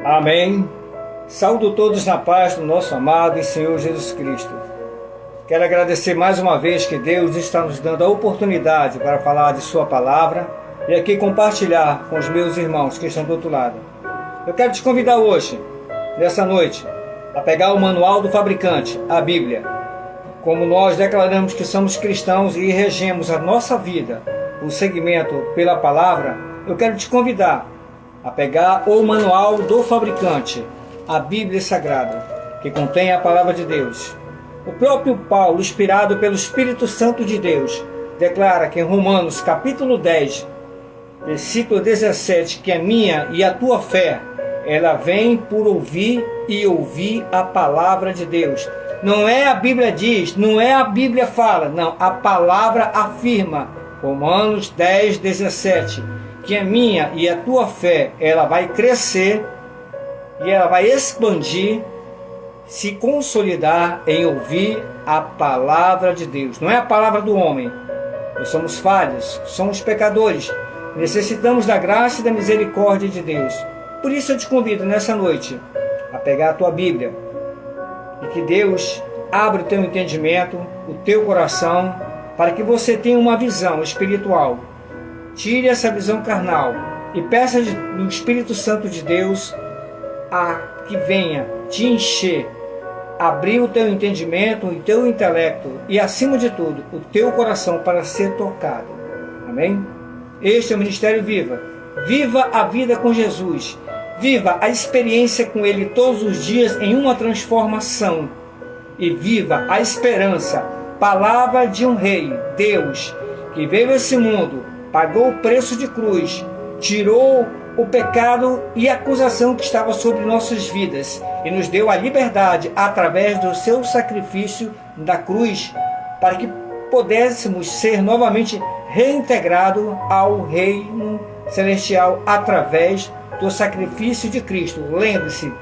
Amém. Saúdo todos na paz do nosso amado e Senhor Jesus Cristo. Quero agradecer mais uma vez que Deus está nos dando a oportunidade para falar de sua palavra e aqui compartilhar com os meus irmãos que estão do outro lado. Eu quero te convidar hoje, nessa noite, a pegar o manual do fabricante, a Bíblia. Como nós declaramos que somos cristãos e regemos a nossa vida, o segmento pela palavra, eu quero te convidar a pegar o manual do fabricante, a Bíblia Sagrada, que contém a palavra de Deus. O próprio Paulo, inspirado pelo Espírito Santo de Deus, declara que em Romanos capítulo 10, versículo 17, que a minha e a tua fé, ela vem por ouvir e ouvir a palavra de Deus. Não é a Bíblia diz, não é a Bíblia fala, não, a palavra afirma. Romanos 10, 17, que a minha e a tua fé, ela vai crescer e ela vai expandir, se consolidar em ouvir a palavra de Deus. Não é a palavra do homem. Nós somos falhos, somos pecadores, necessitamos da graça e da misericórdia de Deus. Por isso eu te convido nessa noite a pegar a tua Bíblia e que Deus abra o teu entendimento, o teu coração, para que você tenha uma visão espiritual. Tire essa visão carnal e peça do Espírito Santo de Deus a que venha te encher, abrir o teu entendimento, o teu intelecto e, acima de tudo, o teu coração para ser tocado. Amém? Este é o Ministério Viva. Viva a vida com Jesus. Viva a experiência com Ele todos os dias em uma transformação. E viva a esperança, palavra de um rei, Deus, que veio a esse mundo, pagou o preço de cruz, tirou o pecado e a acusação que estava sobre nossas vidas e nos deu a liberdade através do seu sacrifício da cruz, para que pudéssemos ser novamente reintegrados ao reino celestial através do sacrifício de Cristo. Lembre-se,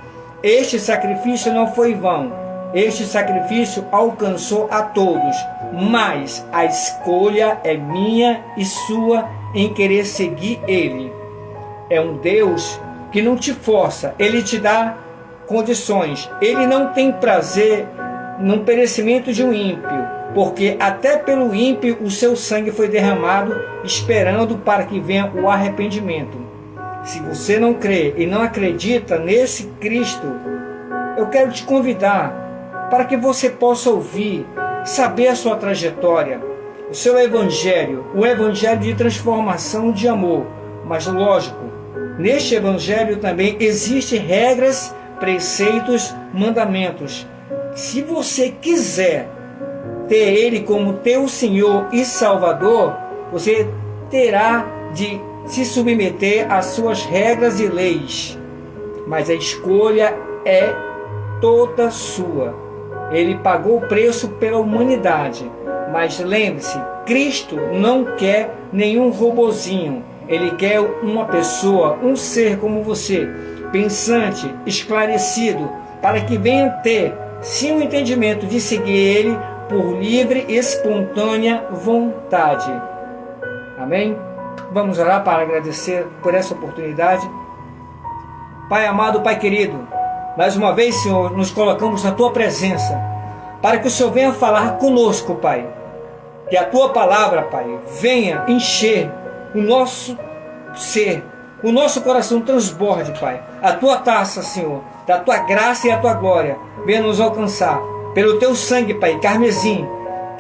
este sacrifício não foi vão. Este sacrifício alcançou a todos, mas a escolha é minha e sua em querer seguir Ele. É um Deus que não te força, Ele te dá condições. Ele não tem prazer no perecimento de um ímpio, porque até pelo ímpio o seu sangue foi derramado, esperando para que venha o arrependimento. Se você não crê e não acredita nesse Cristo, eu quero te convidar para que você possa ouvir, saber a sua trajetória, o seu evangelho, o evangelho de transformação de amor. Mas lógico, neste evangelho também existem regras, preceitos, mandamentos. Se você quiser ter Ele como teu Senhor e Salvador, você terá de se submeter às suas regras e leis. Mas a escolha é toda sua. Ele pagou o preço pela humanidade. Mas lembre-se, Cristo não quer nenhum robozinho. Ele quer uma pessoa, um ser como você, pensante, esclarecido, para que venha ter, sim, o entendimento de seguir Ele por livre e espontânea vontade. Amém? Vamos orar para agradecer por essa oportunidade. Pai amado, Pai querido, mais uma vez, Senhor, nos colocamos na Tua presença, para que o Senhor venha falar conosco, Pai. Que a Tua palavra, Pai, venha encher o nosso ser, o nosso coração transborde, Pai. A Tua taça, Senhor, da Tua graça e a Tua glória, venha nos alcançar. Pelo Teu sangue, Pai, carmesim,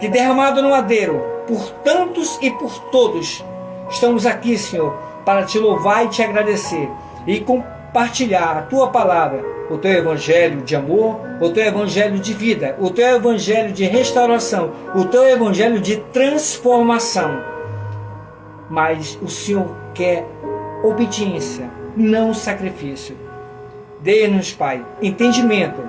que derramado no madeiro, por tantos e por todos, estamos aqui, Senhor, para Te louvar e Te agradecer. E compartilhar a Tua palavra, o Teu evangelho de amor, o Teu evangelho de vida, o Teu evangelho de restauração, o Teu evangelho de transformação. Mas o Senhor quer obediência, não sacrifício. Dê-nos, Pai, entendimento.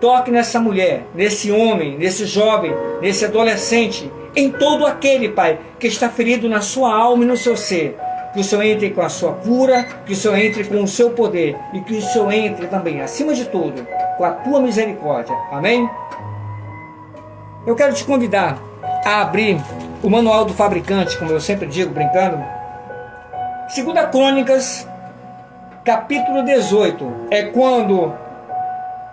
Toque nessa mulher, nesse homem, nesse jovem, nesse adolescente, em todo aquele, Pai, que está ferido na sua alma e no seu ser. Que o Senhor entre com a sua cura, que o Senhor entre com o seu poder e que o Senhor entre também, acima de tudo, com a Tua misericórdia. Amém? Eu quero te convidar a abrir o manual do fabricante, como eu sempre digo, brincando. 2 Crônicas, capítulo 18, é quando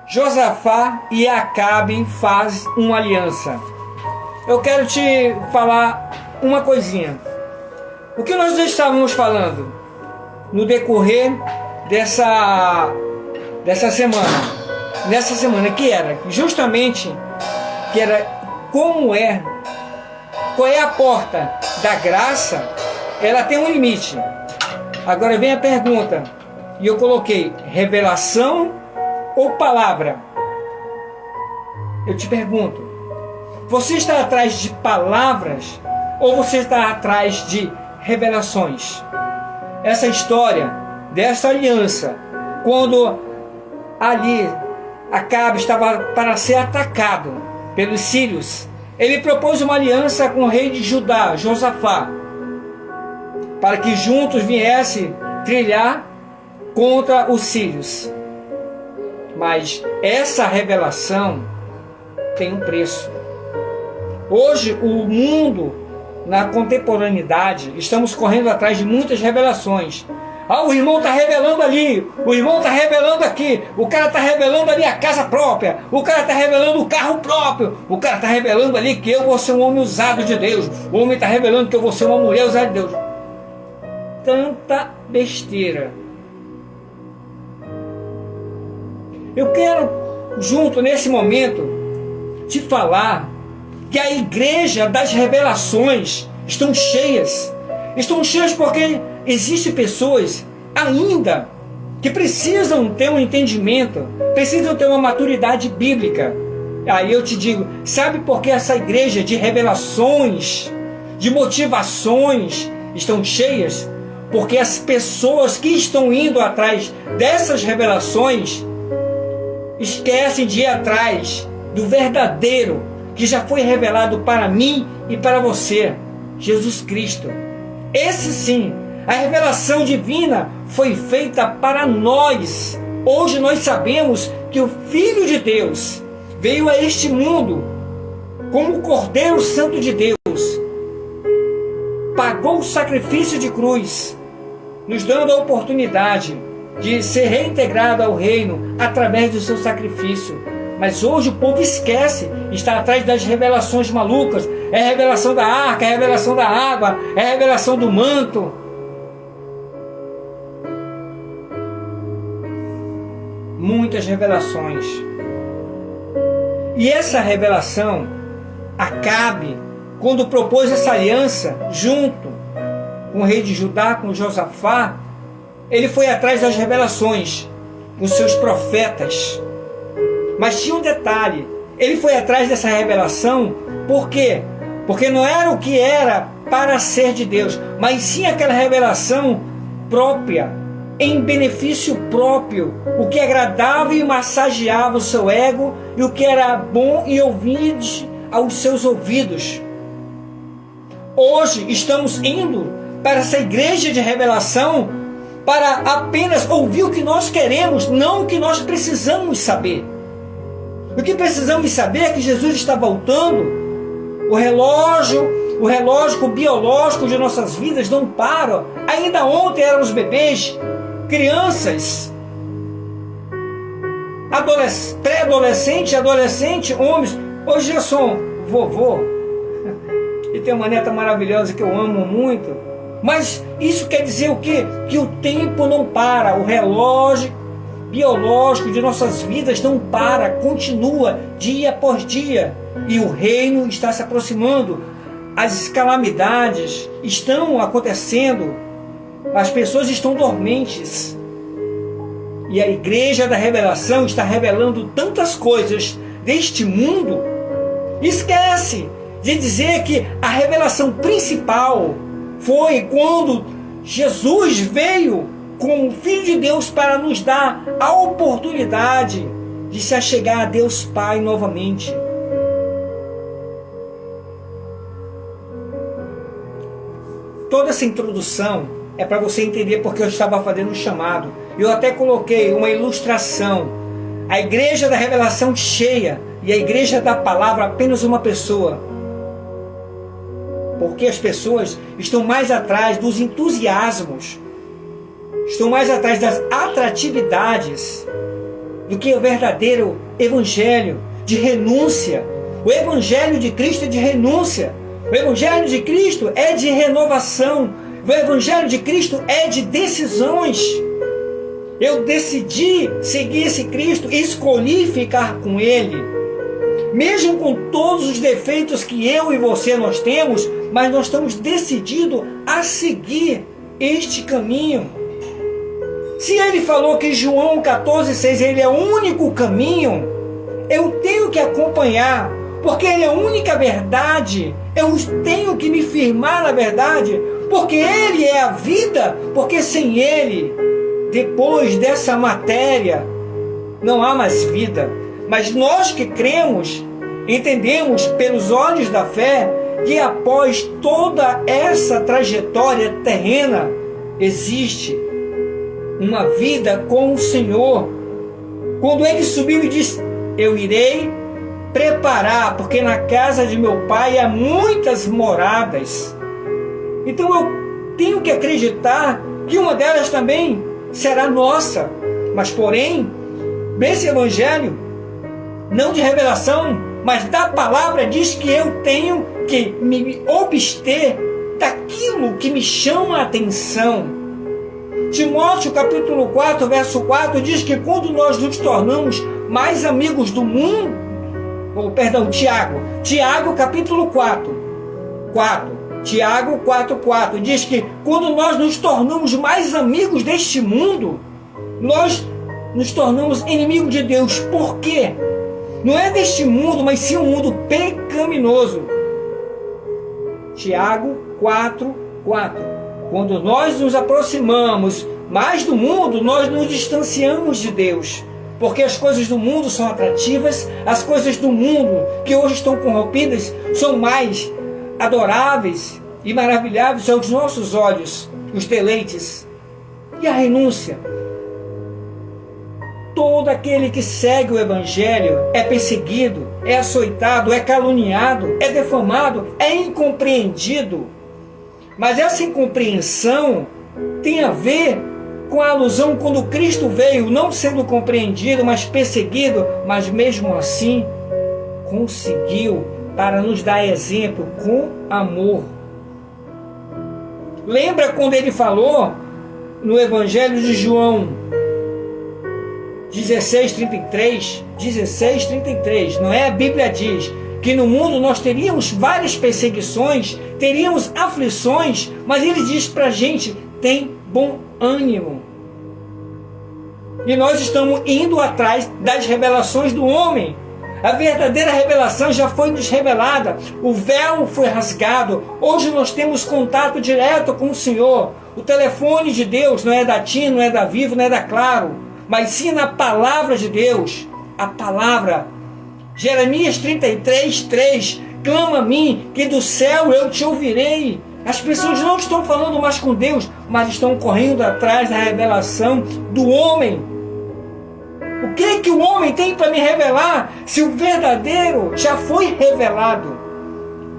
Josafá e Acabe fazem uma aliança. Eu quero te falar uma coisinha. O que nós estávamos falando no decorrer dessa semana? Nessa semana que era justamente qual é a porta da graça? Ela tem um limite. Agora vem a pergunta, e eu coloquei revelação ou palavra? Eu te pergunto, você está atrás de palavras ou você está atrás de revelações? Essa história dessa aliança, quando ali Acabe estava para ser atacado pelos sírios, ele propôs uma aliança com o rei de Judá, Josafá, para que juntos viessem trilhar contra os sírios. Mas essa revelação tem um preço. Hoje o mundo, na contemporaneidade, estamos correndo atrás de muitas revelações. O irmão está revelando ali, o irmão está revelando aqui, o cara está revelando ali a casa própria, o cara está revelando o carro próprio, o cara está revelando ali que eu vou ser um homem usado de Deus, o homem está revelando que eu vou ser uma mulher usada de Deus. Tanta besteira. Eu quero, junto nesse momento, te falar que a igreja das revelações estão cheias porque existem pessoas ainda que precisam ter um entendimento, precisam ter uma maturidade bíblica. Aí eu te digo, sabe por que essa igreja de revelações, de motivações estão cheias? Porque as pessoas que estão indo atrás dessas revelações esquecem de ir atrás do verdadeiro que já foi revelado para mim e para você, Jesus Cristo. Esse sim, a revelação divina foi feita para nós. Hoje nós sabemos que o Filho de Deus veio a este mundo como o Cordeiro Santo de Deus, pagou o sacrifício de cruz, nos dando a oportunidade de ser reintegrado ao reino através do seu sacrifício. Mas hoje o povo esquece, está atrás das revelações malucas. É a revelação da arca, é a revelação da água, é a revelação do manto. Muitas revelações. E essa revelação, Acabe, quando propôs essa aliança junto com o rei de Judá, com Josafá, ele foi atrás das revelações com seus profetas. Mas tinha um detalhe, ele foi atrás dessa revelação, por quê? Porque não era o que era para ser de Deus, mas sim aquela revelação própria, em benefício próprio, o que agradava e massageava o seu ego, e o que era bom e ouvinte aos seus ouvidos. Hoje estamos indo para essa igreja de revelação para apenas ouvir o que nós queremos, não o que nós precisamos saber. O que precisamos saber é que Jesus está voltando. O relógio biológico de nossas vidas não para. Ainda ontem éramos bebês, crianças, pré-adolescente, adolescente, homens. Hoje eu sou um vovô e tenho uma neta maravilhosa que eu amo muito. Mas isso quer dizer o quê? Que o tempo não para, o relógio biológico de nossas vidas não para, continua dia após dia, e o reino está se aproximando, as calamidades estão acontecendo, as pessoas estão dormentes, e a igreja da revelação está revelando tantas coisas deste mundo. Esquece de dizer que a revelação principal foi quando Jesus veio como Filho de Deus para nos dar a oportunidade de se achegar a Deus Pai novamente. Toda essa introdução é para você entender porque eu estava fazendo um chamado. Eu até coloquei uma ilustração. A igreja da revelação cheia e a igreja da palavra apenas uma pessoa. Porque as pessoas estão mais atrás dos entusiasmos Estou mais atrás das atratividades do que o verdadeiro evangelho de renúncia. O evangelho de Cristo é de renúncia. O evangelho de Cristo é de renovação. O evangelho de Cristo é de decisões. Eu decidi seguir esse Cristo e escolhi ficar com Ele. Mesmo com todos os defeitos que eu e você nós temos, mas nós estamos decididos a seguir este caminho. Se Ele falou que João 14,6 Ele é o único caminho, eu tenho que acompanhar, porque Ele é a única verdade. Eu tenho que me firmar na verdade, porque Ele é a vida, porque sem Ele, depois dessa matéria, não há mais vida. Mas nós que cremos, entendemos pelos olhos da fé que após toda essa trajetória terrena, existe uma vida com o Senhor. Quando Ele subiu e disse: eu irei preparar, porque na casa de meu Pai há muitas moradas. Então eu tenho que acreditar que uma delas também será nossa. Mas porém, nesse evangelho, não de revelação, mas da palavra, diz que eu tenho que me abster daquilo que me chama a atenção. Timóteo capítulo 4, verso 4 diz que quando nós nos tornamos mais amigos do mundo, Tiago capítulo 4, Tiago 4,4 diz que quando nós nos tornamos mais amigos deste mundo, nós nos tornamos inimigos de Deus. Por quê? Não é deste mundo, mas sim um mundo pecaminoso. Tiago 4,4. Quando nós nos aproximamos mais do mundo, nós nos distanciamos de Deus. Porque as coisas do mundo são atrativas, as coisas do mundo que hoje estão corrompidas são mais adoráveis e maravilháveis aos nossos olhos, os deleites. E a renúncia? Todo aquele que segue o Evangelho é perseguido, é açoitado, é caluniado, é defamado, é incompreendido. Mas essa incompreensão tem a ver com a alusão quando Cristo veio, não sendo compreendido, mas perseguido, mas mesmo assim conseguiu para nos dar exemplo com amor. Lembra quando Ele falou no Evangelho de João 16:33, não é? A Bíblia diz que no mundo nós teríamos várias perseguições, teríamos aflições, mas Ele diz para a gente: tem bom ânimo. E nós estamos indo atrás das revelações do homem. A verdadeira revelação já foi nos revelada. O véu foi rasgado. Hoje nós temos contato direto com o Senhor. O telefone de Deus não é da TIM, não é da Vivo, não é da Claro, mas sim na palavra de Deus. A palavra. Jeremias 33:3. Clama a mim, que do céu eu te ouvirei. As pessoas não estão falando mais com Deus, mas estão correndo atrás da revelação do homem. O que o homem tem para me revelar, se o verdadeiro já foi revelado?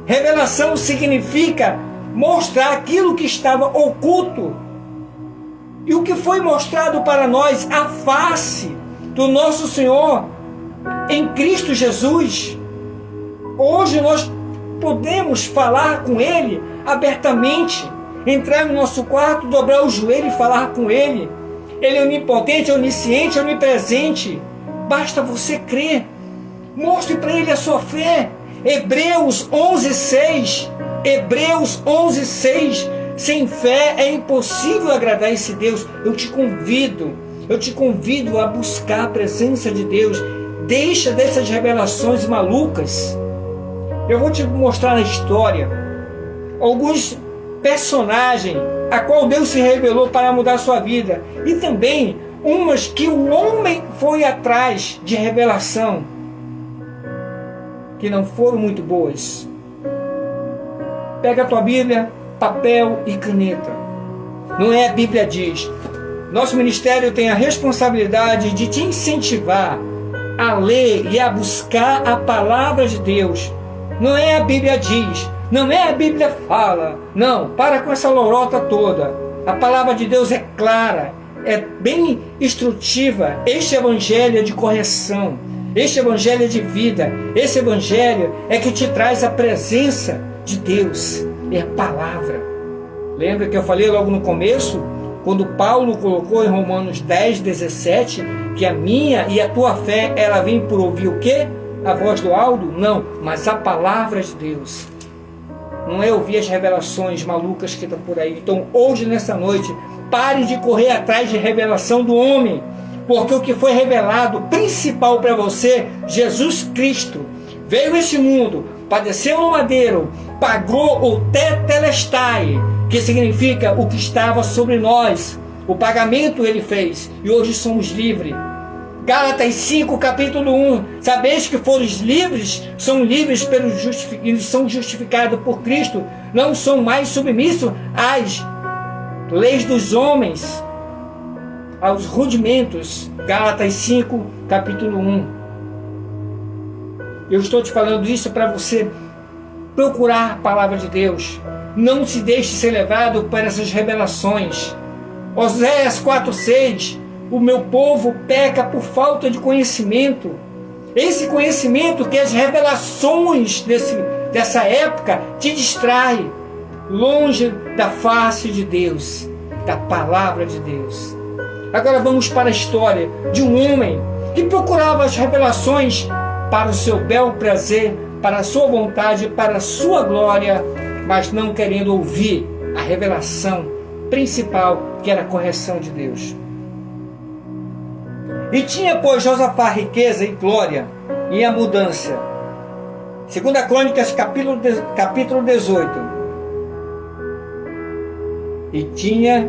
Revelação significa mostrar aquilo que estava oculto. E o que foi mostrado para nós, a face do nosso Senhor em Cristo Jesus. Hoje nós podemos falar com Ele abertamente, entrar no nosso quarto, dobrar o joelho e falar com Ele. Ele é onipotente, onisciente, onipresente. Basta você crer. Mostre para Ele a sua fé. Hebreus 11:6. Hebreus 11:6. Sem fé é impossível agradar esse Deus. Eu te convido a buscar a presença de Deus. Deixa dessas revelações malucas. Eu vou te mostrar na história alguns personagens a qual Deus se revelou para mudar a sua vida, e também umas que o homem foi atrás de revelação que não foram muito boas. Pega a tua Bíblia, papel e caneta. Não é? A Bíblia diz: nosso ministério tem a responsabilidade de te incentivar a ler e a buscar a palavra de Deus. Não é a Bíblia diz, não é a Bíblia fala. Não, para com essa lorota toda. A palavra de Deus é clara, é bem instrutiva. Este evangelho é de correção, este evangelho é de vida, esse evangelho é que te traz a presença de Deus, é a palavra. Lembra que eu falei logo no começo, quando Paulo colocou em Romanos 10, 17, que a minha e a tua fé, ela vem por ouvir o quê? A voz do alto? Não, mas a palavra de Deus. Não é ouvir as revelações malucas que estão por aí. Então hoje, nessa noite, pare de correr atrás de revelação do homem, porque o que foi revelado, principal para você, Jesus Cristo, veio a esse mundo, padeceu no madeiro, pagou o tetelestai, que significa o que estava sobre nós. O pagamento ele fez, e hoje somos livres. Gálatas 5, capítulo 1. Sabeis que foros livres, são livres eles são justificados por Cristo, não são mais submissos às leis dos homens, aos rudimentos. Gálatas 5, capítulo 1. Eu estou te falando isso para você procurar a palavra de Deus. Não se deixe ser levado por essas revelações. Oséias 4:6. O meu povo peca por falta de conhecimento. Esse conhecimento que as revelações dessa época te distrai longe da face de Deus, da palavra de Deus. Agora vamos para a história de um homem que procurava as revelações para o seu bel prazer, para a sua vontade, para a sua glória, mas não querendo ouvir a revelação principal, que era a correção de Deus. E tinha, pois, Josafá riqueza e glória e abundância. 2 Crônicas, capítulo 18. E tinha,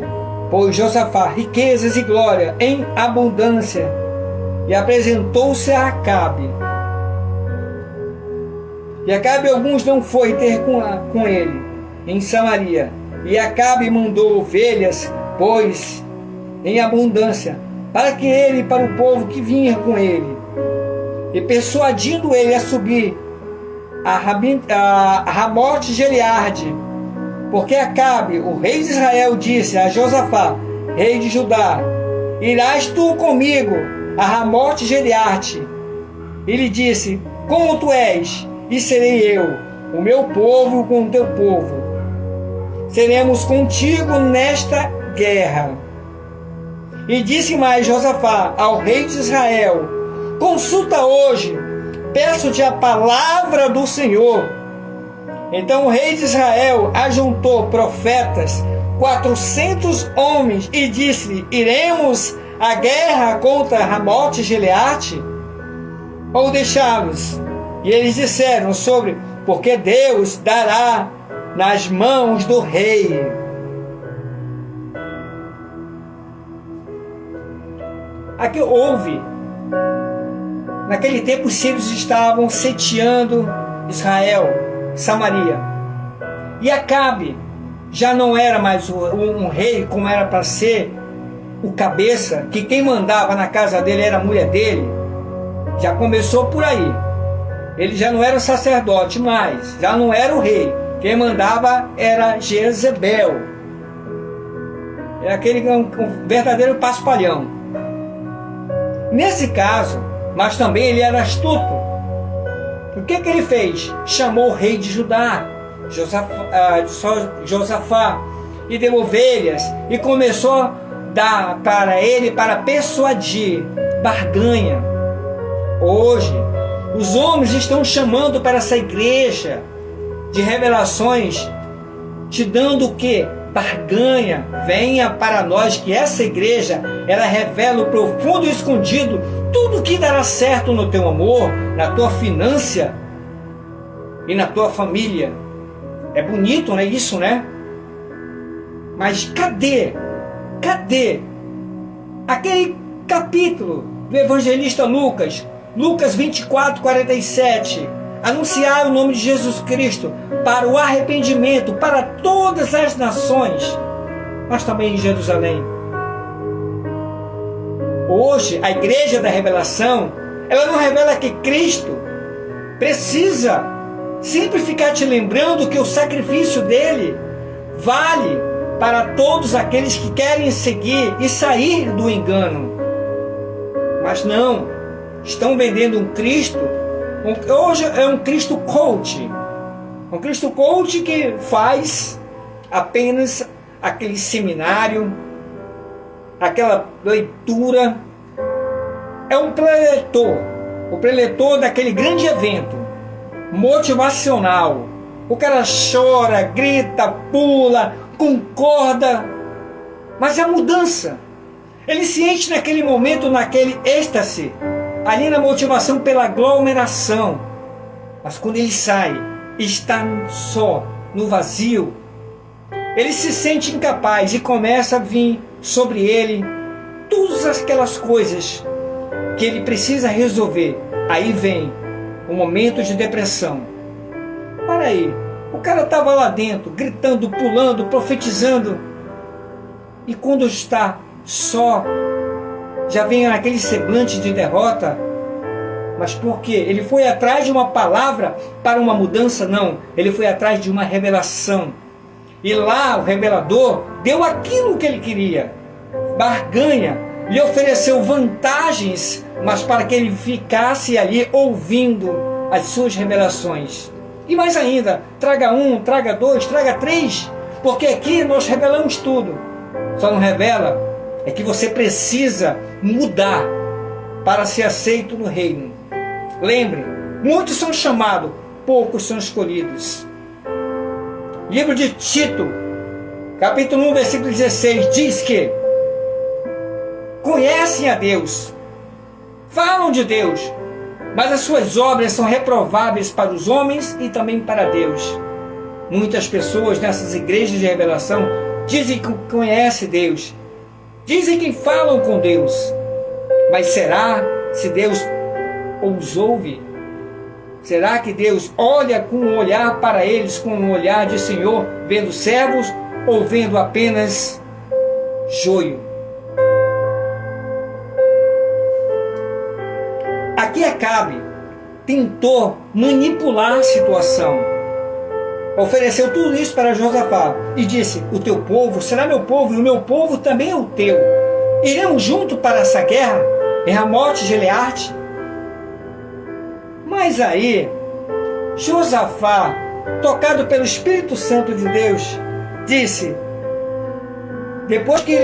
pois, Josafá riquezas e glória em abundância, e apresentou-se a Acabe. E Acabe alguns não foi ter com ele em Samaria. E Acabe mandou ovelhas, pois, em abundância, para que ele e para o povo que vinha com ele. E persuadindo ele a subir a Ramote Gileade, porque Acabe, o rei de Israel, disse a Josafá, rei de Judá: irás tu comigo a Ramote Gileade? Ele disse: como tu és, e serei eu, o meu povo com o teu povo. Seremos contigo nesta guerra. E disse mais Josafá ao rei de Israel: consulta hoje, peço-te a palavra do Senhor. Então o rei de Israel ajuntou profetas, 400 homens, e disse-lhe: iremos à guerra contra Ramote Gileade, ou deixá-los? E eles disseram porque Deus dará nas mãos do rei. Aqui houve, naquele tempo os sírios estavam sitiando Israel, Samaria. E Acabe já não era mais um rei como era para ser o cabeça, que quem mandava na casa dele era a mulher dele. Já começou por aí. Ele já não era o sacerdote mais, já não era o rei. Quem mandava era Jezebel. Era aquele um verdadeiro paspalhão. Nesse caso, mas também ele era astuto. O que ele fez? Chamou o rei de Judá, Josafá, e deu ovelhas, e começou a dar para ele para persuadir, barganha. Hoje, os homens estão chamando para essa igreja de revelações, te dando o que? Barganha. Venha para nós, que essa igreja, ela revela o profundo e escondido, tudo que dará certo no teu amor, na tua finança e na tua família. É bonito, não é isso, né? Mas cadê aquele capítulo do evangelista Lucas 24:47, anunciar o nome de Jesus Cristo para o arrependimento para todas as nações, mas também em Jerusalém. Hoje, a igreja da revelação, ela não revela que Cristo precisa sempre ficar te lembrando que o sacrifício dele vale para todos aqueles que querem seguir e sair do engano. Mas não, estão vendendo um Cristo, hoje é um Cristo coach. Um Cristo coach que faz apenas aquele seminário, aquela leitura. É um preletor, o preletor daquele grande evento motivacional. O cara chora, grita, pula, concorda, mas a mudança, ele se enche naquele momento, naquele êxtase, ali na motivação pela aglomeração. Mas quando ele sai, está só, no vazio, ele se sente incapaz e começa a vir sobre ele todas aquelas coisas que ele precisa resolver. Aí vem o momento de depressão. Para aí, o cara estava lá dentro, gritando, pulando, profetizando, e quando está só, já vem aquele semblante de derrota. Mas por quê? Ele foi atrás de uma palavra para uma mudança? Não, ele foi atrás de uma revelação. E lá o revelador deu aquilo que ele queria, barganha, lhe ofereceu vantagens, mas para que ele ficasse ali ouvindo as suas revelações. E mais ainda, traga um, traga dois, traga três, porque aqui nós revelamos tudo. Só não revela é que você precisa mudar para ser aceito no reino. Lembre, muitos são chamados, poucos são escolhidos. Livro de Tito, capítulo 1, versículo 16, diz que conhecem a Deus, falam de Deus, mas as suas obras são reprováveis para os homens e também para Deus. Muitas pessoas nessas igrejas de revelação dizem que conhecem Deus, dizem que falam com Deus, mas será se Deus os ouve? Será que Deus olha com um olhar para eles, com um olhar de Senhor, vendo servos ou vendo apenas joio? Aqui Acabe tentou manipular a situação. Ofereceu tudo isso para Josafá e disse: o teu povo será meu povo e o meu povo também é o teu. Iremos juntos para essa guerra em Ramote Gileade. Mas aí Josafá, tocado pelo Espírito Santo de Deus, disse, depois que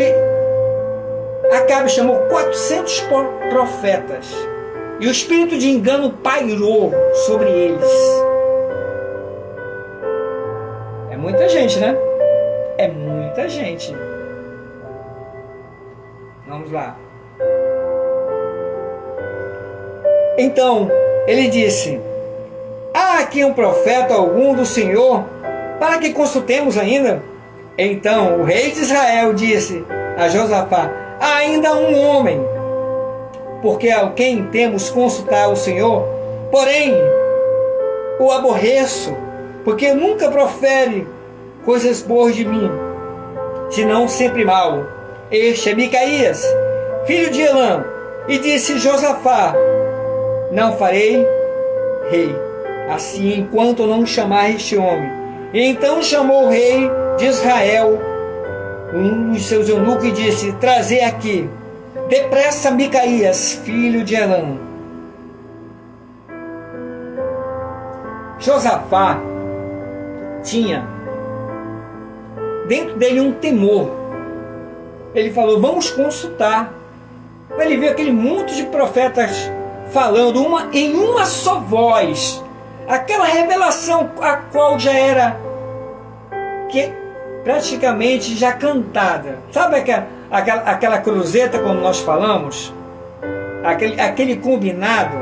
Acabe chamou 400 profetas, e o espírito de engano pairou sobre eles. É muita gente, né? É muita gente. Vamos lá. Então ele disse: há aqui um profeta algum do Senhor, para que consultemos ainda? Então o rei de Israel disse a Josafá: há ainda um homem, porque a quem temos consultar o Senhor, porém o aborreço, porque nunca profere coisas boas de mim, senão sempre mal. Este é Micaías, filho de Elã. E disse Josafá: não farei rei, assim enquanto não chamar este homem. E então chamou o rei de Israel, um dos seus eunucos, e disse: trazei aqui depressa Micaías, filho de Elã. Josafá tinha dentro dele um temor. Ele falou: vamos consultar. Ele viu aquele monte de profetas falando em uma só voz, aquela revelação a qual já era praticamente já cantada. Sabe aquela cruzeta, como nós falamos? Aquele combinado.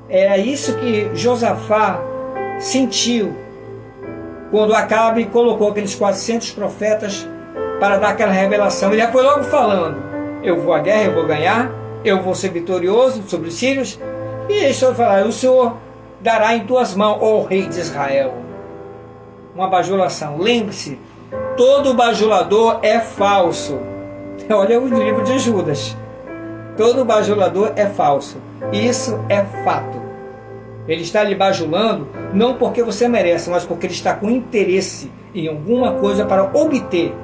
Era isso que Josafá sentiu quando Acabe colocou aqueles 400 profetas para dar aquela revelação. Ele já foi logo falando: eu vou à guerra, eu vou ganhar, eu vou ser vitorioso sobre os sírios. E ele só falar: o Senhor dará em tuas mãos, ó rei de Israel. Uma bajulação. Lembre-se, todo bajulador é falso. Olha o livro de Judas. Todo bajulador é falso. Isso é fato. Ele está lhe bajulando não porque você merece, mas porque ele está com interesse em alguma coisa para obter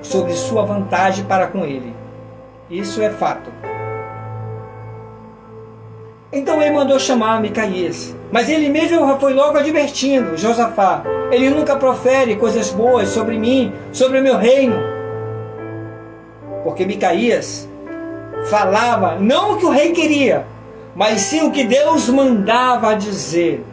sobre sua vantagem para com ele. Isso é fato. Então ele mandou chamar Micaías, mas ele mesmo foi logo advertindo Josafá: ele nunca profere coisas boas sobre mim, sobre o meu reino. Porque Micaías falava não o que o rei queria, mas sim o que Deus mandava dizer.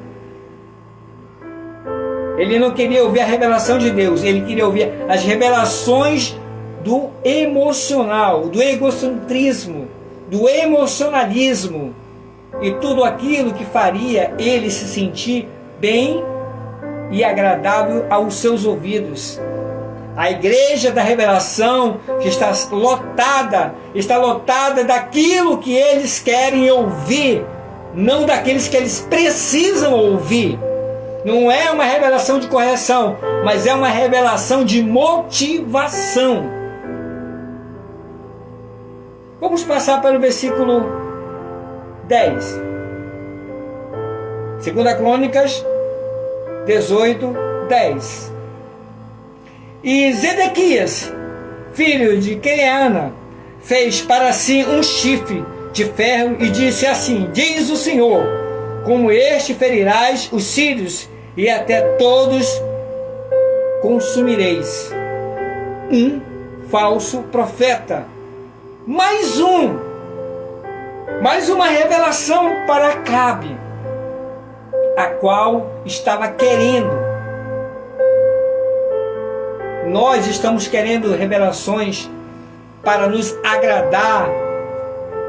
Ele não queria ouvir a revelação de Deus, ele queria ouvir as revelações do emocional, do egocentrismo, do emocionalismo e tudo aquilo que faria ele se sentir bem e agradável aos seus ouvidos. A igreja da revelação que está lotada daquilo que eles querem ouvir, não daqueles que eles precisam ouvir. Não é uma revelação de correção, mas é uma revelação de motivação. Vamos passar para o versículo 10. 2 Crônicas 18, 10. E Zedequias, filho de Quereana, fez para si um chifre de ferro e disse assim: diz o Senhor, como este ferirás os sírios e até todos consumireis. Um falso profeta. Mais uma revelação para Acabe, a qual estava querendo. Nós estamos querendo revelações para nos agradar,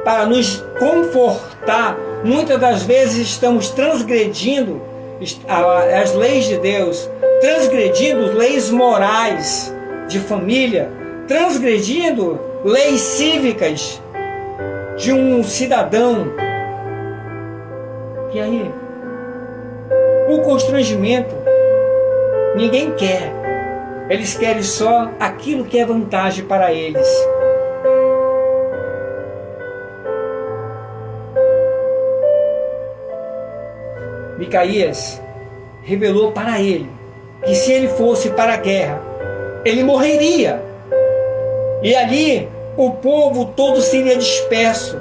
para nos confortar. Muitas das vezes estamos transgredindo as leis de Deus, transgredindo leis morais de família, transgredindo leis cívicas de um cidadão. E aí? O constrangimento ninguém quer. Eles querem só aquilo que é vantagem para eles. Micaías revelou para ele que se ele fosse para a guerra, ele morreria. E ali o povo todo seria disperso.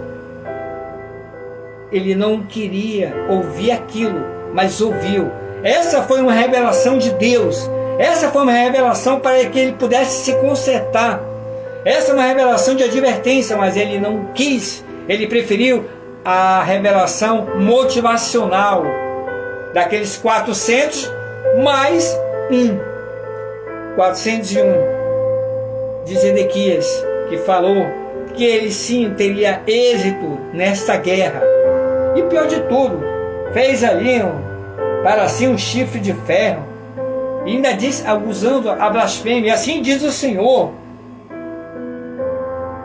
Ele não queria ouvir aquilo, mas ouviu. Essa foi uma revelação de Deus. Essa foi uma revelação para que ele pudesse se consertar. Essa é uma revelação de advertência, mas ele não quis. Ele preferiu a revelação motivacional. Daqueles 400, mais 401 de Zedequias, que falou que ele sim teria êxito nesta guerra. E pior de tudo, fez ali para si um chifre de ferro, e ainda disse, usando a blasfêmia: assim diz o Senhor,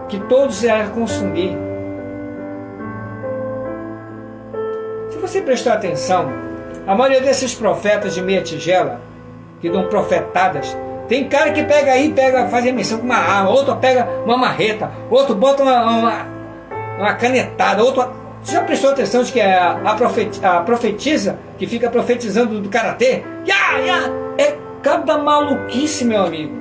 que todos irão consumir. Se você prestar atenção, a maioria desses profetas de meia tigela, que dão profetadas, tem cara que pega aí, faz emissão com uma arma, outro pega uma marreta, outro bota uma canetada, outro... Você já prestou atenção de que a profetisa, que fica profetizando do karatê? É cada maluquice, meu amigo.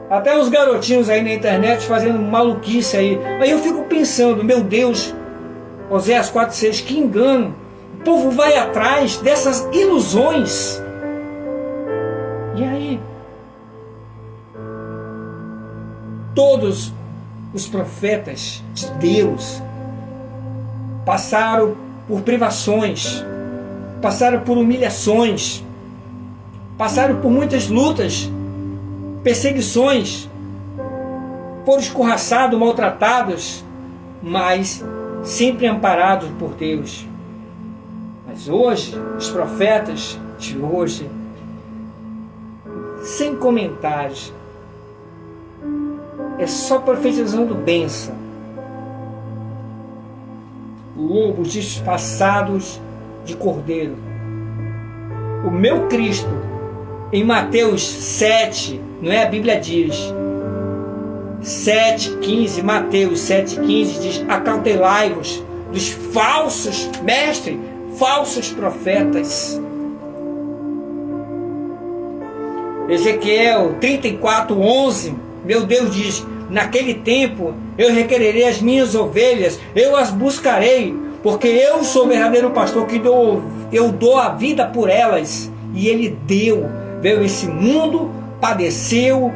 Até os garotinhos aí na internet fazendo maluquice aí. Aí eu fico pensando, meu Deus, Oséias 4,6, que engano. O povo vai atrás dessas ilusões. E aí? Todos os profetas de Deus passaram por privações, passaram por humilhações, passaram por muitas lutas, perseguições, foram escorraçados, maltratados, mas sempre amparados por Deus. Mas hoje, os profetas de hoje, sem comentários, é só profetizando bênção. Lobos disfarçados de cordeiro. O meu Cristo, em Mateus 7, não é? A Bíblia diz 7,15, Mateus 7,15 diz: acautelai-vos dos falsos mestres, falsos profetas. Ezequiel 34:11, meu Deus diz: naquele tempo eu requererei as minhas ovelhas, eu as buscarei, porque eu sou o verdadeiro pastor que eu dou a vida por elas. E ele veio a esse mundo, padeceu,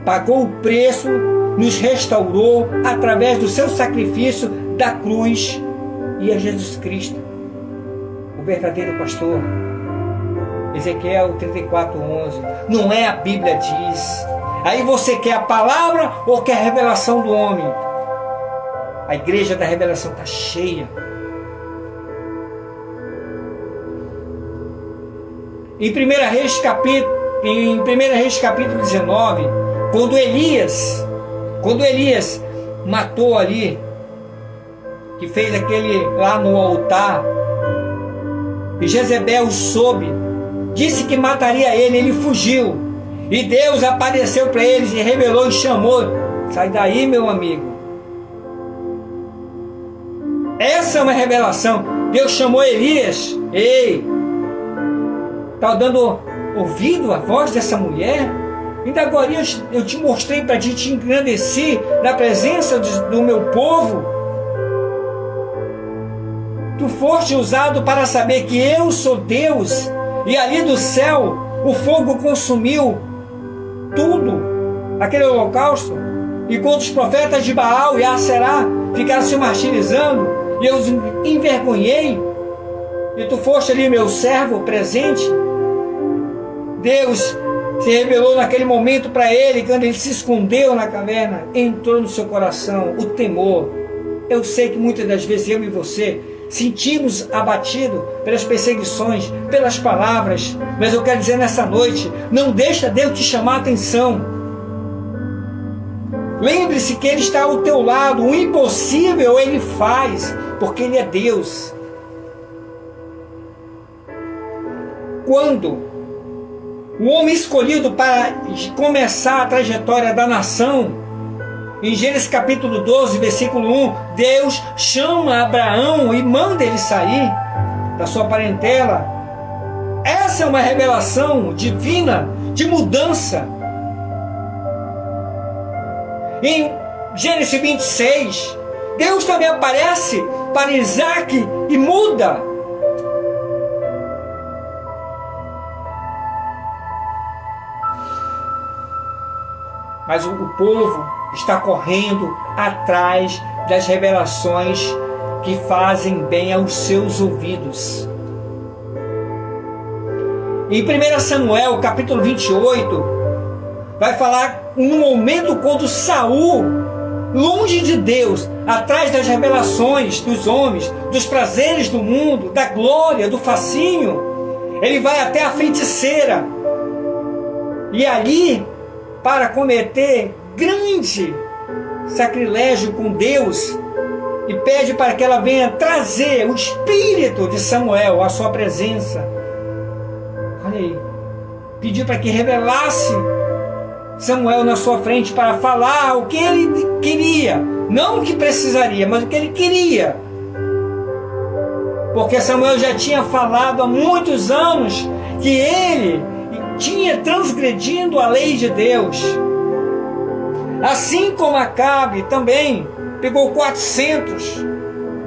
pagou o preço, nos restaurou através do seu sacrifício da cruz, e é Jesus Cristo, o verdadeiro pastor. Ezequiel 34:11, não é a Bíblia diz. Aí você quer a palavra ou quer a revelação do homem? A igreja da revelação está cheia. Em 1 Reis capítulo 19, quando Elias matou ali, que fez aquele lá no altar, e Jezebel soube, disse que mataria ele, ele fugiu, e Deus apareceu para eles e revelou e chamou. Sai daí, meu amigo. Essa é uma revelação. Deus chamou Elias. Ei, está dando ouvido à voz dessa mulher? Ainda agora eu te mostrei para te engrandecer na presença do meu povo. Tu foste usado para saber que eu sou Deus, e ali do céu o fogo consumiu tudo, aquele holocausto, enquanto os profetas de Baal e Aserá ficaram se martirizando, e eu os envergonhei, e tu foste ali meu servo presente. Deus se revelou naquele momento para ele, quando ele se escondeu na caverna, entrou no seu coração o temor. Eu sei que muitas das vezes eu e você sentimos abatido pelas perseguições, pelas palavras, mas eu quero dizer nessa noite, não deixa Deus te chamar a atenção. Lembre-se que Ele está ao teu lado, o impossível Ele faz, porque Ele é Deus. Quando o homem escolhido para começar a trajetória da nação, em Gênesis capítulo 12, versículo 1, Deus chama Abraão e manda ele sair da sua parentela. Essa é uma revelação divina de mudança. Em Gênesis 26, Deus também aparece para Isaac e muda. Mas o povo está correndo atrás das revelações que fazem bem aos seus ouvidos. Em 1 Samuel, capítulo 28, vai falar no momento quando Saul, longe de Deus, atrás das revelações dos homens, dos prazeres do mundo, da glória, do fascínio, ele vai até a feiticeira. E ali, para cometer grande sacrilégio com Deus, e pede para que ela venha trazer o espírito de Samuel à sua presença. Olha aí, pediu para que revelasse Samuel na sua frente para falar o que ele queria, não o que precisaria, mas o que ele queria, porque Samuel já tinha falado há muitos anos que ele tinha transgredido a lei de Deus. Assim como Acabe também pegou 400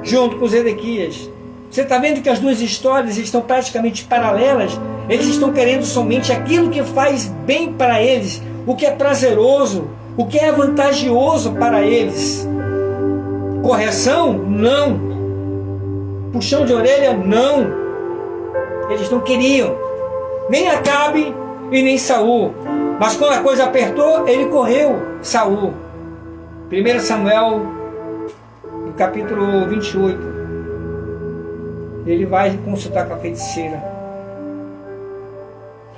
junto com Zedequias. Você está vendo que as duas histórias estão praticamente paralelas. Eles estão querendo somente aquilo que faz bem para eles, o que é prazeroso, o que é vantajoso para eles. Correção? Não. Puxão de orelha? Não. Eles não queriam nem Acabe e nem Saul. Mas quando a coisa apertou, ele correu, Saul. 1 Samuel, no capítulo 28. Ele vai consultar com a feiticeira.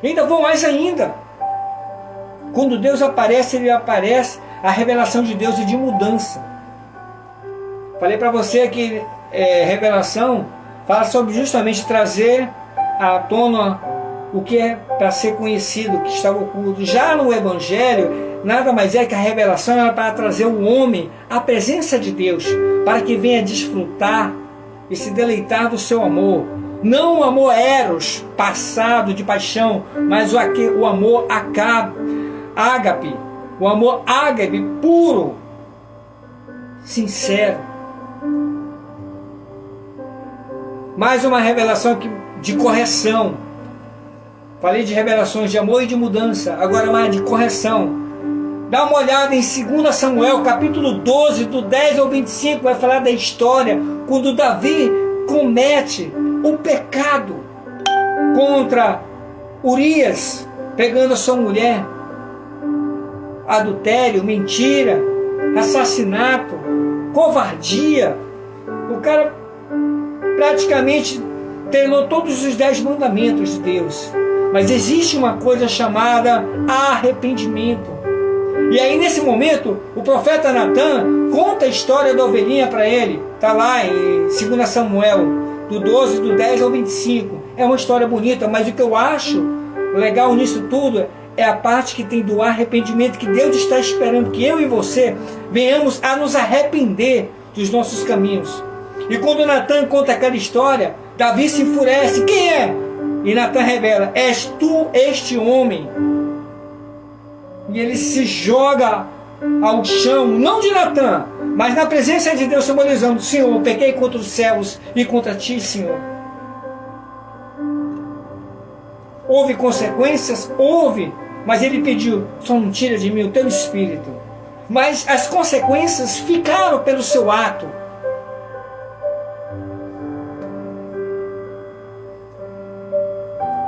Ainda vou mais ainda. Quando Deus aparece, ele aparece a revelação de Deus e de mudança. Falei para você que revelação fala sobre justamente trazer à tona o que é para ser conhecido, que está oculto. Já no Evangelho, nada mais é que a revelação era para trazer o homem à presença de Deus, para que venha desfrutar e se deleitar do seu amor. Não o amor eros, passado de paixão, mas o amor ágape, o amor ágape puro, sincero. Mais uma revelação de correção. Falei de revelações de amor e de mudança, agora mais de correção. Dá uma olhada em 2 Samuel, capítulo 12, do 10 ao 25, vai falar da história quando Davi comete o pecado contra Urias, pegando a sua mulher. Adultério, mentira, assassinato, covardia. O cara praticamente treinou todos os 10 mandamentos de Deus. Mas existe uma coisa chamada arrependimento. E aí nesse momento, o profeta Natan conta a história da ovelhinha para ele. Está lá em 2 Samuel, do 12, do 10 ao 25. É uma história bonita, mas o que eu acho legal nisso tudo é a parte que tem do arrependimento, que Deus está esperando que eu e você venhamos a nos arrepender dos nossos caminhos. E quando Natan conta aquela história, Davi se enfurece. Quem é? E Natan revela: és tu este homem? E ele se joga ao chão, não de Natan, mas na presença de Deus, simbolizando: Senhor, pequei contra os céus e contra ti, Senhor. Houve consequências? Houve, mas ele pediu: só não tira de mim o teu espírito. Mas as consequências ficaram pelo seu ato.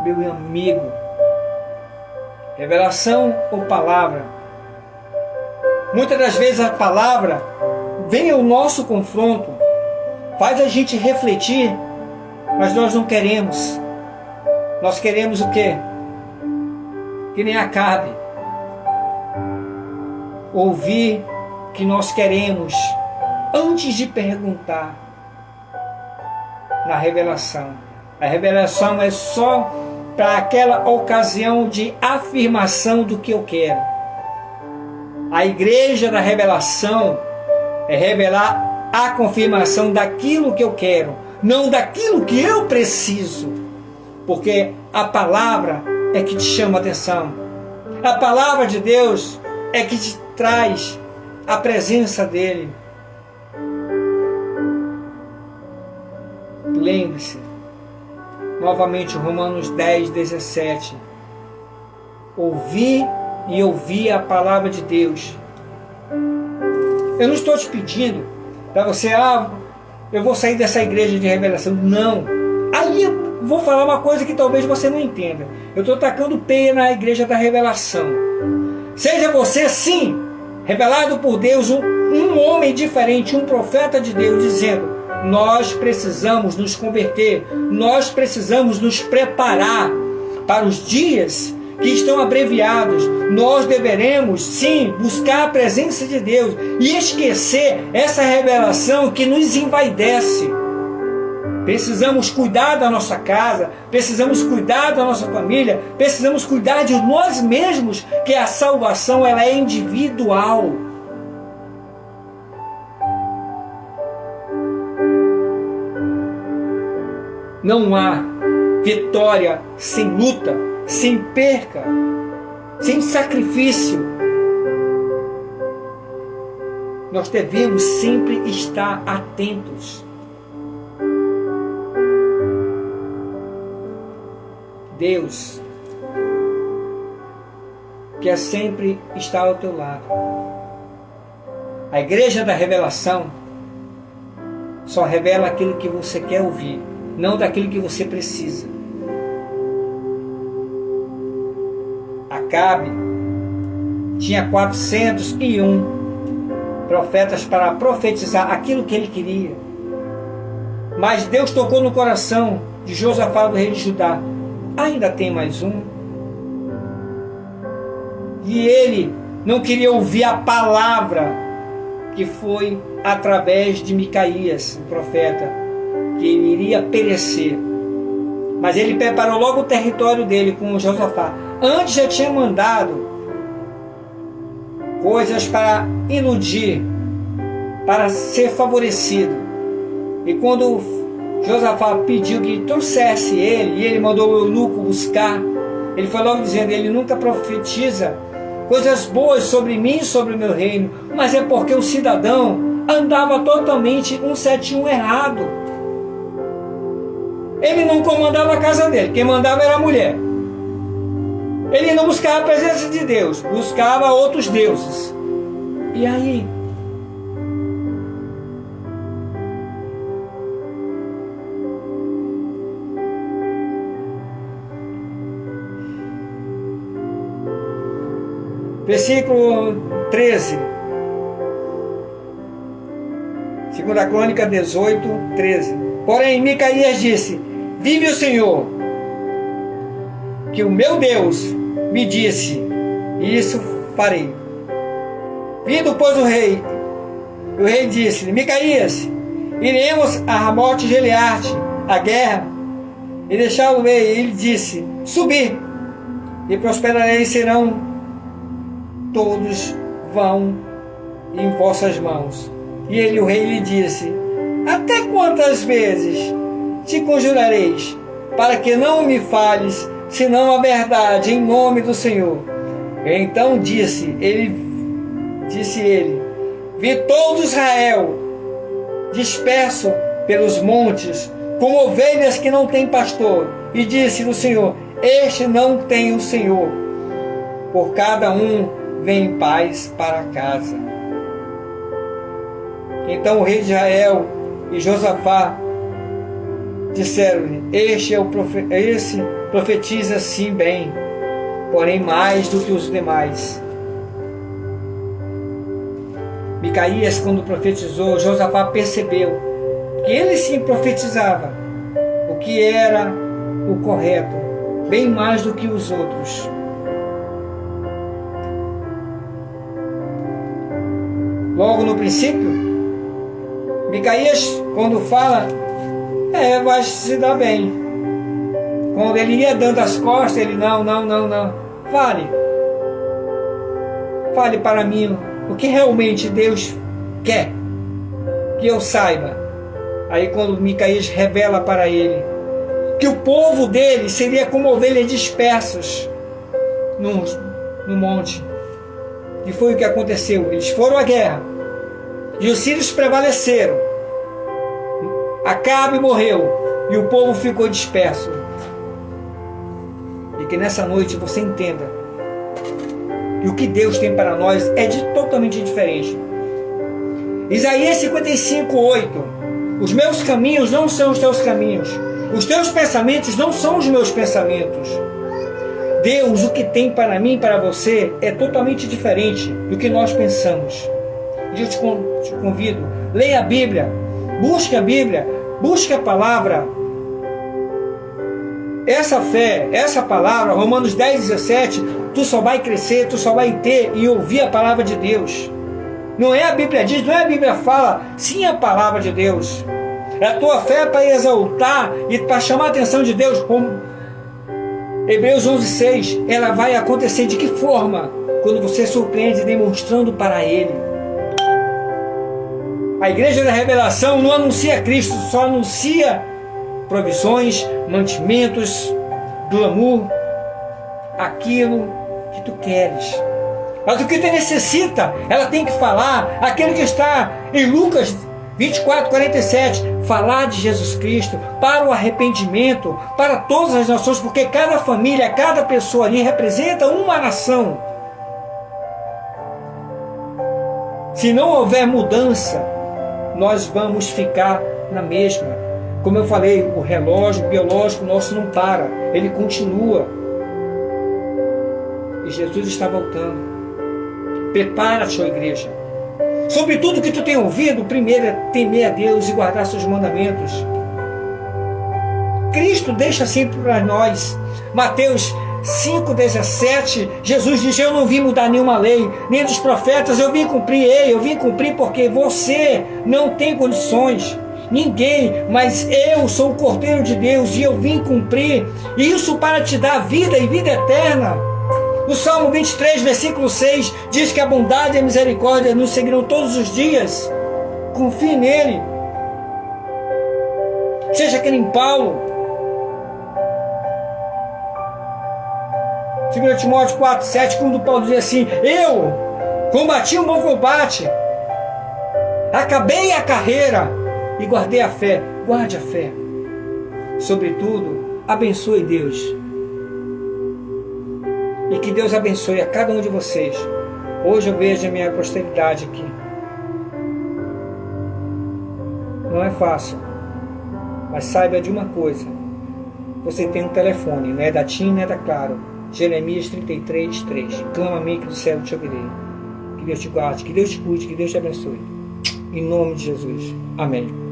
Meu amigo, revelação ou palavra? Muitas das vezes a palavra vem ao nosso confronto, faz a gente refletir, mas nós não queremos. Nós queremos o quê? Que nem Acabe. Ouvir o que nós queremos antes de perguntar. Na revelação. A revelação é só para aquela ocasião de afirmação do que eu quero. A igreja da revelação é revelar a confirmação daquilo que eu quero, não daquilo que eu preciso. Porque a palavra é que te chama a atenção. A palavra de Deus é que te traz a presença dele. Lembre-se, novamente, Romanos 10, 17. Ouvir e ouvir a palavra de Deus. Eu não estou te pedindo para você, eu vou sair dessa igreja de revelação. Não. Aí eu vou falar uma coisa que talvez você não entenda. Eu estou tacando peia na igreja da revelação. Seja você, sim, revelado por Deus, um homem diferente, um profeta de Deus, dizendo: nós precisamos nos converter, nós precisamos nos preparar para os dias que estão abreviados. Nós deveremos, sim, buscar a presença de Deus e esquecer essa revelação que nos envaidece. Precisamos cuidar da nossa casa, precisamos cuidar da nossa família, precisamos cuidar de nós mesmos, que a salvação ela é individual. Não há vitória sem luta, sem perca, sem sacrifício. Nós devemos sempre estar atentos. Deus quer sempre estar ao teu lado. A igreja da revelação só revela aquilo que você quer ouvir, não daquilo que você precisa. Acabe tinha 401 profetas para profetizar aquilo que ele queria. Mas Deus tocou no coração de Josafá, do rei de Judá: ainda tem mais um. E ele não queria ouvir a palavra que foi através de Micaías, o profeta, que ele iria perecer. Mas ele preparou logo o território dele com Josafá. Antes já tinha mandado coisas para iludir, para ser favorecido. E quando Josafá pediu que trouxesse ele, e ele mandou o eunuco buscar. Ele foi logo dizendo: ele nunca profetiza coisas boas sobre mim e sobre o meu reino, mas é porque o cidadão andava totalmente 171 errado. Ele não comandava a casa dele, quem mandava era a mulher. Ele não buscava a presença de Deus, buscava outros deuses. E aí? Versículo 13. 2 Crônica 18, 13. Porém, Micaías disse: vive o Senhor, que o meu Deus me disse, e isso farei. Vindo, pois, o rei disse: Micaías, iremos a Ramote Gileade, a guerra, e deixá-lo ir. Ele disse: subi, e prosperarei, serão todos vão em vossas mãos. E ele, o rei, lhe disse: até quantas vezes te conjurareis, para que não me fales, senão a verdade, em nome do Senhor? Então disse ele, vi todo Israel disperso pelos montes, como ovelhas que não têm pastor. E disse o Senhor: este não tem o Senhor, por cada um vem em paz para casa. Então o rei de Israel e Josafá disseram-lhe: esse profetiza sim bem, porém mais do que os demais. Micaías, quando profetizou, Josafá percebeu que ele sim profetizava o que era o correto, bem mais do que os outros. Logo no princípio, Micaías, quando fala, vai se dar bem. Quando ele ia dando as costas, ele não. Fale para mim o que realmente Deus quer que eu saiba. Aí quando Micaías revela para ele que o povo dele seria como ovelhas dispersas no monte. E foi o que aconteceu. Eles foram à guerra e os sírios prevaleceram. Acabe morreu e o povo ficou disperso. E que nessa noite você entenda que o que Deus tem para nós é totalmente diferente. Isaías 55, 8. Os meus caminhos não são os teus caminhos, os teus pensamentos não são os meus pensamentos. Deus, o que tem para mim e para você é totalmente diferente do que nós pensamos. E eu te convido, leia a Bíblia, busque a palavra. Essa fé, essa palavra, Romanos 10, 17, tu só vai crescer, tu só vai ter e ouvir a palavra de Deus. Não é a Bíblia diz, não é a Bíblia fala, sim a palavra de Deus. É a tua fé para exaltar e para chamar a atenção de Deus. Como Hebreus 11, 6, ela vai acontecer de que forma? Quando você surpreende demonstrando para Ele. A igreja da revelação não anuncia Cristo, só anuncia provisões, mantimentos, glamour, aquilo que tu queres. Mas o que tu necessita, ela tem que falar, aquele que está em Lucas 24, 47, falar de Jesus Cristo para o arrependimento, para todas as nações, porque cada família, cada pessoa ali representa uma nação. Se não houver mudança, nós vamos ficar na mesma. Como eu falei, o relógio biológico nosso não para, ele continua. E Jesus está voltando. Prepara-te, ó igreja. Sobre tudo que tu tem ouvido, primeiro é temer a Deus e guardar seus mandamentos. Cristo deixa sempre para nós. Mateus 5,17, Jesus diz: eu não vim mudar nenhuma lei, nem dos profetas, eu vim cumprir porque você não tem condições. Ninguém, mas eu sou o Cordeiro de Deus e eu vim cumprir isso para te dar vida e vida eterna. O Salmo 23, versículo 6 diz que a bondade e a misericórdia nos seguirão todos os dias. Confie nele. Seja que nem Paulo. 2 Timóteo 4,7, quando Paulo diz assim: eu combati um bom combate, acabei a carreira e guardei a fé. Guarde a fé. Sobretudo, abençoe Deus. E que Deus abençoe a cada um de vocês. Hoje eu vejo a minha posteridade aqui. Não é fácil. Mas saiba de uma coisa. Você tem um telefone, não é da TIM, não é da Claro. Jeremias 33:3. Clama a mim que do céu te ouvirei. Que Deus te guarde, que Deus te cuide, que Deus te abençoe. Em nome de Jesus. Amém.